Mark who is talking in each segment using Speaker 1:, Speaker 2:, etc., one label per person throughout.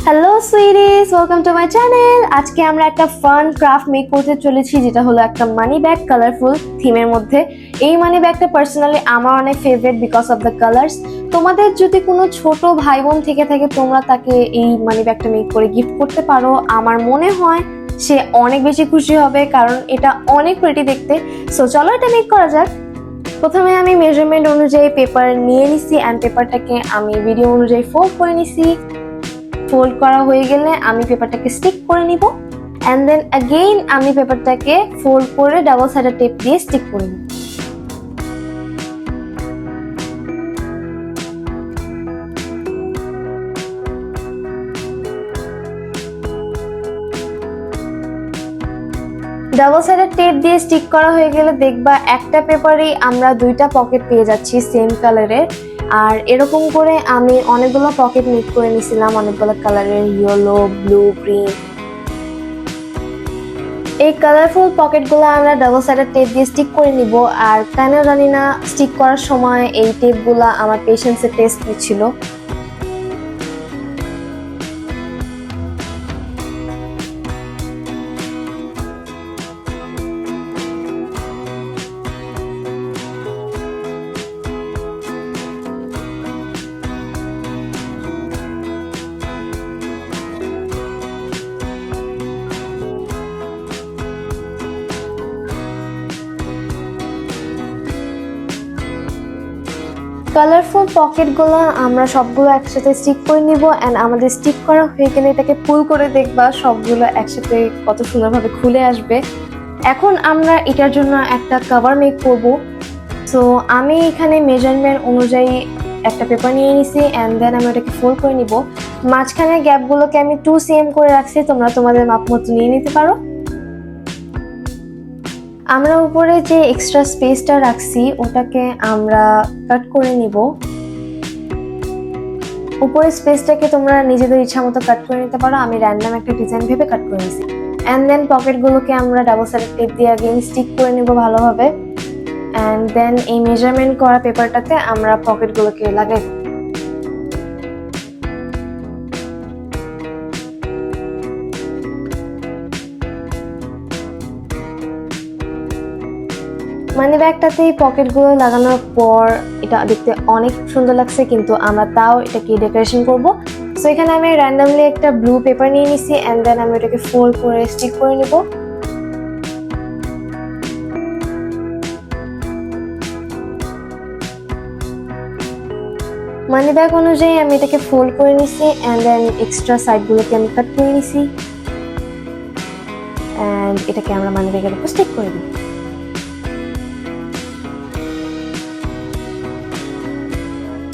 Speaker 1: Hello sweeties, welcome to my channel. আজকে আমরা একটা ফান ক্রাফট মেক করতে চলেছি, যেটা হলো একটা মানি ব্যাগ কালারফুল থিমের মধ্যে। এই মানি ব্যাগটা পার্সোনালি আমার অনেক favourite because of the colours. তোমাদের যদি কোনো ছোট ভাই বোন থেকে থাকে, তোমরা তাকে এই মানি ব্যাগটা মেক করে গিফট করতে পারো। আমার মনে হয় সে অনেক বেশি খুশি হবে, কারণ এটা অনেক প্রিটি দেখতে। সো চলো এটা মেক করা যাক। প্রথমে আমি মেজারমেন্ট অনুযায়ী পেপার নিয়ে নিছি অ্যান্ড পেপারটাকে আমি ভিডিও অনুযায়ী ফোল্ড করে নিছি। ফোল্ড করা হয়ে গেলে আমি পেপারটাকে স্টিক করে নিব এন্ড দেন अगेन আমি পেপারটাকে ফোল্ড করে ডাবল সাইডেড টেপ দিয়ে স্টিক করে নিব। ডাবল সাইডেড টেপ দিয়ে স্টিক করা হয়ে গেলে দেখবা একটা পেপারেই আমরা দুইটা পকেট পেয়ে যাচ্ছি সেম কালারের। আর এরকম করে আমি অনেকগুলো পকেট মেক করে নিয়েছিলাম, অনেকগুলো কালারের, ইয়েলো, ব্লু, গ্রিন। এই কালারফুল পকেটগুলো আমরা ডাবল সাইডেড টেপ দিয়ে স্টিক করে নিব। আর কেন জানি না স্টিক করার সময় এই টেপগুলো আমার পেশেন্সের টেস্ট নিচ্ছিল। কালারফুল পকেটগুলো আমরা সবগুলো একসাথে স্টিক করে নিব এন্ড আমাদের স্টিক করা হয়ে গেলে এটাকে পুল করে দেখবা সবগুলো একসাথে কত সুন্দরভাবে খুলে আসবে। এখন আমরা এটার জন্য একটা কভার মেক করব। সো আমি এখানে মেজারমেন্ট অনুযায়ী একটা পেপার নিয়ে নিছি এন্ড দেন আমি ওটাকে ফোল্ড করে নিব। মাঝখানে গ্যাপগুলোকে আমি 2 cm করে রাখছি, তোমরা তোমাদের মাপ মতো নিয়ে নিতে পারো। আমরা উপরে যে এক্সট্রা স্পেসটা রাখছি ওটাকে আমরা কাট করে নিব। উপরের স্পেসটাকে তোমরা নিজেদের ইচ্ছা মতো কাট করে নিতে পারো, আমি র্যান্ডম একটা ডিজাইন ভেবে কাট করে নিয়েছি। এন্ড দেন পকেটগুলোকে আমরা ডাবল সাইডেড টেপ দিয়ে আগেই স্টিক করে নিব ভালোভাবে। এন্ড দেন এই মেজারমেন্ট করা পেপারটাতে আমরা পকেটগুলোকে লাগাই দেব। মানি ব্যাগটাতে পকেটগুলো লাগানোর পর এটা দেখতে অনেক সুন্দর লাগছে, কিন্তু আমরা তাও এটাকে ডেকোরেশন করব। সো এখানে আমি র্যান্ডমলি একটা ব্লু পেপার নিয়ে নিছি এন্ড দেন আমি এটাকে ফোল্ড করে স্টিক করে নিব। মানি ব্যাগ অনুযায়ী আমি এটাকে ফোল্ড করে নিছি এন্ড দেন এক্সট্রা সাইডগুলোকে আমি কাট করে নিছি এন্ড এটাকে আমরা মানি ব্যাগের উপর স্টিক করে দিই।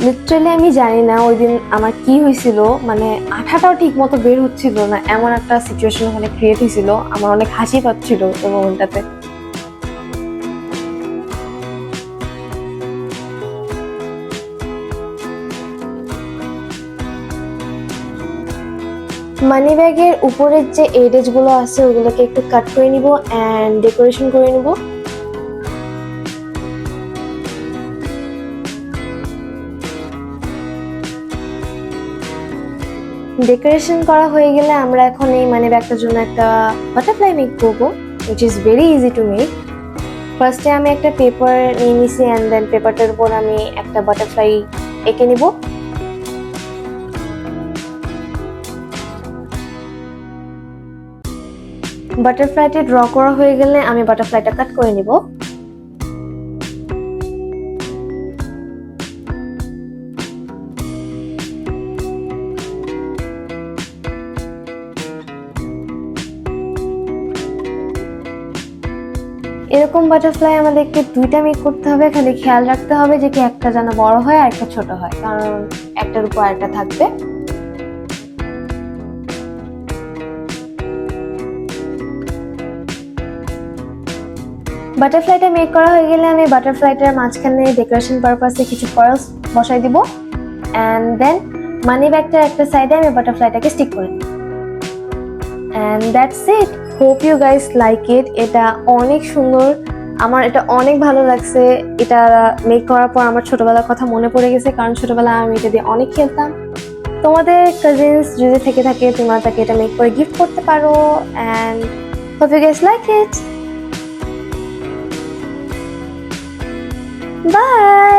Speaker 1: লিটারালি আমি জানি না ওই দিন আমার কি হয়েছিল, মানে আঠাটাও ঠিক মতো বের হচ্ছিল না, এমন একটা সিচুয়েশন ওখানে ক্রিয়েট হয়েছিল। আমার অনেক হাসি পাচ্ছিল ওই মোমেন্টটাতে। মানি ব্যাগের উপরের যে এডেজ গুলো আছে ওগুলোকে একটু কাট করে নিব এন্ড ডেকোরেশন করে নিব। ডেকোরেশন করা হয়ে গেলে আমরা এখন এই মানি ব্যাগটার জন্য একটা বাটারফ্লাই মেক করবো, which is very easy to make. ফার্স্টে আমি একটা পেপার নিয়ে নিছি এন্ড দেন পেপারটার উপর আমি একটা বাটারফ্লাই এঁকে নিব। বাটারফ্লাইটা ড্র করা হয়ে গেলে আমি বাটারফ্লাইটা কাট করে নিব। এরকম বাটারফ্লাই আমাদেরকে দুইটা মেক করতে হবে, খালি খেয়াল রাখতে হবে যে কি একটা যেন বড় হয় আর একটা ছোট হয়, কারণ একটার উপর আরেকটা থাকবে। বাটারফ্লাইটা মেক করা হয়ে গেলে আমি বাটারফ্লাইটার মাঝখানে ডেকোরেশন পারপাসে কিছু পার্লস বসাই দিব এন্ড দেন মানি ব্যাগটার একটা সাইডে আমি বাটারফ্লাইটাকে স্টিক করে দিই। And that's it. Hope you guys like it. এটা অনেক সুন্দর, আমার এটা অনেক ভালো লাগছে। এটা মেক করার পর আমার ছোটবেলার কথা মনে পড়ে গেছে, কারণ ছোটবেলায় আমি এটা দিয়ে অনেক খেলতাম। তোমাদের কাজিনস যদি থেকে থাকে তোমরা তাকে এটা মেক করে গিফট করতে পারো and hope you guys like it. Bye.